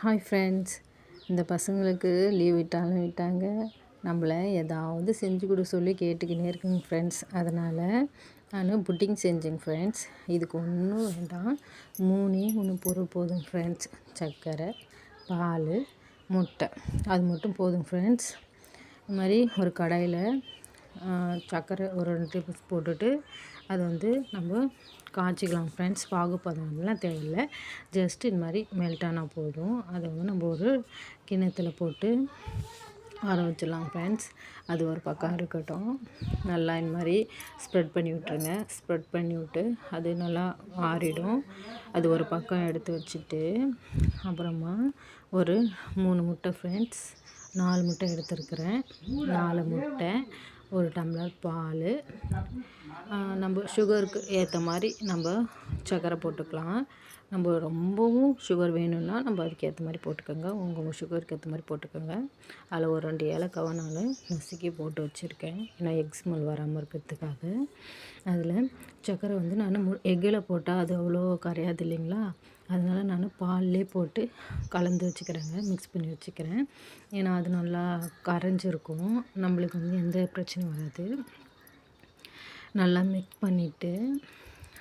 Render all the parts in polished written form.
Hi friends, இந்த பசங்களுக்கு leave விட்டாலும் விட்டாங்க, நம்மளை ஏதாவது செஞ்சு கொடு சொல்லி கேட்டுக்கினே இருக்குங்க ஃப்ரெண்ட்ஸ். அதனால் நான் புட்டிங் செஞ்சேங்க ஃப்ரெண்ட்ஸ். இதுக்கு ஒன்றும் வேண்டாம், 3 பொருள் போதும் ஃப்ரெண்ட்ஸ். சர்க்கரை, பால், முட்டை, அது மட்டும் போதும் ஃப்ரெண்ட்ஸ். இது மாதிரி ஒரு கடாயில் சர்க்கரை ஒரு 2 டேபிள் ஸ்பூன் போட்டுட்டு அதை நம்ம காய்ச்சிக்கலாம் ஃப்ரெண்ட்ஸ். பாகுபதம்லாம் தேவையில்லை, ஜஸ்ட் இது மாதிரி மெல்ட் ஆனால் போதும். அதை நம்ம ஒரு கிண்ணத்தில் போட்டு ஆற வச்சிடலாம் ஃப்ரெண்ட்ஸ். அது ஒரு பக்கம் இருக்கட்டும். நல்லா இந்த மாதிரி ஸ்ப்ரெட் பண்ணி விட்டுருங்க. ஸ்ப்ரெட் பண்ணி விட்டு அது நல்லா ஆறிடும். அது ஒரு பக்கம் எடுத்து வச்சுட்டு அப்புறமா ஒரு 3 முட்டை ஃப்ரெண்ட்ஸ், 4 முட்டை எடுத்துருக்குறேன். 4 முட்டை, ஒரு டம்ளர் பால். நம்ம சுகருக்கு ஏற்ற மாதிரி நம்ம சர்க்கரை போட்டுக்கலாம். நம்ம ரொம்பவும் சுகர் வேணும்னா நம்ம அதுக்கேற்ற மாதிரி போட்டுக்கோங்க. உங்கள் சுகருக்கு ஏற்ற மாதிரி போட்டுக்கோங்க. அதில் ஒரு 2 ஏலக்காவை நான் நசுக்கி போட்டு வச்சுருக்கேன், ஏன்னா எக் ஸ்மெல் வராமல் இருக்கிறதுக்காக. அதில் சர்க்கரை நான் எக்கில் போட்டால் அது அவ்வளோ கரையாது இல்லைங்களா, அதனால் நான் பால்லே போட்டு கலந்து வச்சுக்கிறேங்க, மிக்ஸ் பண்ணி வச்சுக்கிறேன். ஏன்னா அது நல்லா கரைஞ்சிருக்கும், நம்மளுக்கு எந்த பிரச்சனையும் வராது. நல்லா மிக்ஸ் பண்ணிவிட்டு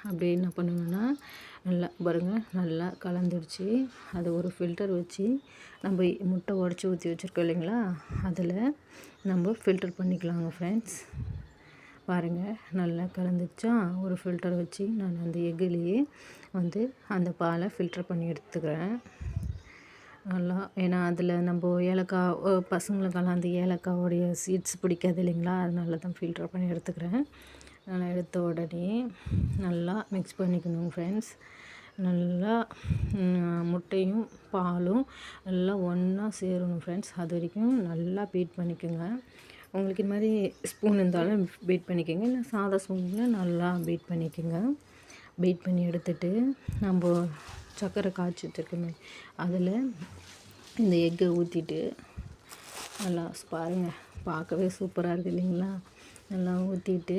அப்படியே என்ன பண்ணணுன்னா, நல்லா பாருங்கள், நல்லா கலந்துடுச்சு. அது ஒரு ஃபில்டர் வச்சு நம்ம முட்டை உடச்சி ஊற்றி வச்சுருக்கோம் இல்லைங்களா, அதில் நம்ம ஃபில்டர் பண்ணிக்கலாங்க ஃப்ரெண்ட்ஸ். பாருங்கள், நல்லா கலந்துச்சா. ஒரு ஃபில்டர் வச்சு நான் அந்த எக்குலேயே அந்த பாலை ஃபில்டர் பண்ணி எடுத்துக்கிறேன் நல்லா. ஏன்னா அதில் நம்ம ஏலக்காய் பசங்களுக்கெல்லாம் அந்த ஏலக்காவோடைய சீட்ஸ் பிடிக்காது இல்லைங்களா, அதனால தான் ஃபில்டர் பண்ணி எடுத்துக்கிறேன். நல்லா எடுத்த உடனே நல்லா மிக்ஸ் பண்ணிக்கணும் ஃப்ரெண்ட்ஸ். நல்லா முட்டையும் பாலும் நல்லா ஒன்றா சேரணும் ஃப்ரெண்ட்ஸ். அது வரைக்கும் நல்லா பீட் பண்ணிக்கோங்க. உங்களுக்கு இது மாதிரி ஸ்பூன் இருந்தாலும் பீட் பண்ணிக்கோங்க, இல்லை சாதா ஸ்பூனில் நல்லா பீட் பண்ணிக்கோங்க. பீட் பண்ணி எடுத்துட்டு நம்ம சர்க்கரை காய்ச்சி வச்சுருக்கோமே, அதில் இந்த எக்கை ஊற்றிட்டு நல்லா பாருங்கள், பார்க்கவே சூப்பராக இருக்குது இல்லைங்களா. நல்லா ஊற்றிட்டு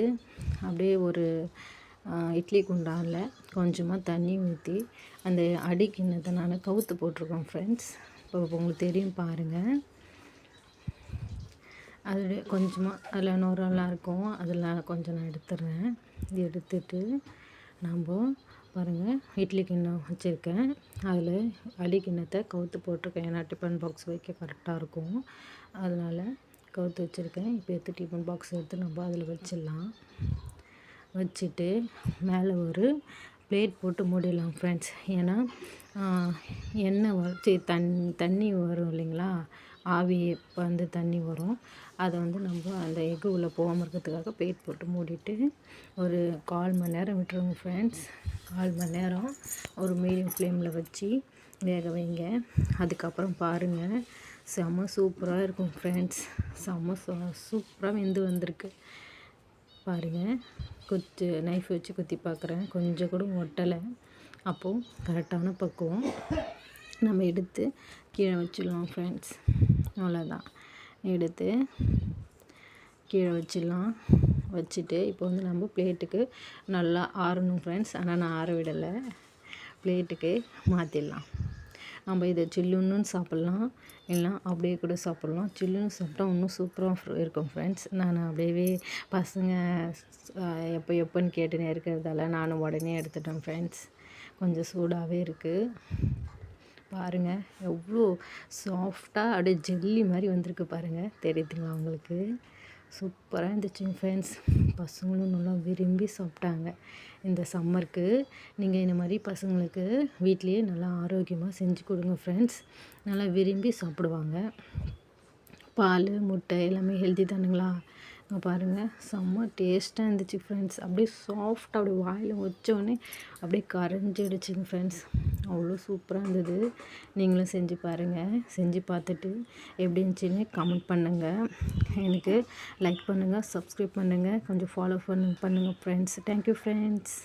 அப்படியே ஒரு இட்லி குண்டானில் கொஞ்சமாக தண்ணி ஊற்றி அந்த அடி கிண்ணத்தை நான் கவுத்து போட்டிருக்கேன் ஃப்ரெண்ட்ஸ். இப்போ உங்களுக்கு தெரியும் பாருங்கள். அது கொஞ்சமாக அதில் நுரெல்லாம் இருக்கும், அதில் கொஞ்சம் நான் எடுத்துடுறேன். இது எடுத்துட்டு நம்ம பாருங்கள், இட்லி கிண்ணம் வச்சுருக்கேன், அதில் அடி கிண்ணத்தை கவுத்து போட்டிருக்கேன். ஏன்னா டிஃபன் பாக்ஸ் வைக்க கரெக்டாக இருக்கும், அதனால் கவுத்து வச்சுருக்கேன். இப்போ எடுத்து டிஃபன் பாக்ஸ் எடுத்து நம்ம அதில் வச்சிடலாம். வச்சுட்டு மேலே ஒரு பிளேட் போட்டு மூடிடலாம் ஃப்ரெண்ட்ஸ். ஏன்னா எண்ணெய் வச்சு தண்ணி வரும் இல்லைங்களா, ஆவி தண்ணி வரும், அதை நம்ம அந்த எக்கு உள்ளே போகாமல் இருக்கிறதுக்காக பிளேட் போட்டு மூடிட்டு ஒரு 1/4 மணி நேரம் விட்டுருங்க ஃப்ரெண்ட்ஸ். 1/4 மணி நேரம் ஒரு மீடியம் ஃப்ளேமில் வச்சு வேக வைங்க. அதுக்கப்புறம் பாருங்கள், செம்ம சூப்பராக இருக்கும் ஃப்ரெண்ட்ஸ். செம்ம சூப்பராக வெந்து வந்திருக்கு பாருங்கள். நைஃப் வச்சு குத்தி பார்க்குறேன், கொஞ்சம் கூட ஒட்டலை. அப்போது கரெக்டான பக்குவம். நம்ம எடுத்து கீழே வச்சிடலாம் ஃப்ரெண்ட்ஸ். அவ்வளோதான், எடுத்து கீழே வச்சிடலாம். வச்சுட்டு இப்போ நம்ம பிளேட்டுக்கு நல்லா ஆறணும் ஃப்ரெண்ட்ஸ். ஆனால் நான் ஆற விடலை, பிளேட்டுக்கு மாற்றிடலாம். நம்ம இதை சில்லுன்னு சாப்பிட்லாம், இல்லைனா அப்படியே கூட சாப்பிட்லாம். சில்லுன்னு சாப்பிட்டா இன்னும் சூப்பராக இருக்கும் ஃப்ரெண்ட்ஸ். நான் அப்படியே பசங்க எப்போன்னு கேட்டுனே இருக்கிறதால நானும் உடனே எடுத்துட்டேன் ஃப்ரெண்ட்ஸ். கொஞ்சம் சூடாகவே இருக்குது பாருங்கள், எவ்வளோ சாஃப்டாக அப்படியே ஜெல்லி மாதிரி வந்திருக்கு பாருங்கள், தெரியுதுங்களா உங்களுக்கு. சூப்பராக இருந்துச்சுங்க ஃப்ரெண்ட்ஸ். பசங்களும் நல்லா விரும்பி சாப்பிட்டாங்க. இந்த சம்மருக்கு நீங்கள் இந்த மாதிரி பசங்களுக்கு வீட்லேயே நல்லா ஆரோக்கியமாக செஞ்சு கொடுங்க ஃப்ரெண்ட்ஸ். நல்லா விரும்பி சாப்பிடுவாங்க. பால், முட்டை எல்லாமே ஹெல்த்தி தானுங்களா. பாருங்கள், செம்ம டேஸ்ட்டாக இருந்துச்சு ஃப்ரெண்ட்ஸ். அப்படியே சாஃப்டாக அப்படியே வாயில் வச்சோடனே அப்படியே கரைஞ்சிடுச்சுங்க ஃப்ரெண்ட்ஸ். அவ்வளோ சூப்பராக இருந்தது. நீங்களும் செஞ்சு பாருங்கள். செஞ்சு பார்த்துட்டு எப்படி இருந்துச்சுன்னு கமெண்ட் பண்ணுங்கள். எனக்கு லைக் பண்ணுங்கள், சப்ஸ்கிரைப் பண்ணுங்கள், கொஞ்சம் ஃபாலோ பண்ணுங்கள் ஃப்ரெண்ட்ஸ். Thank you friends.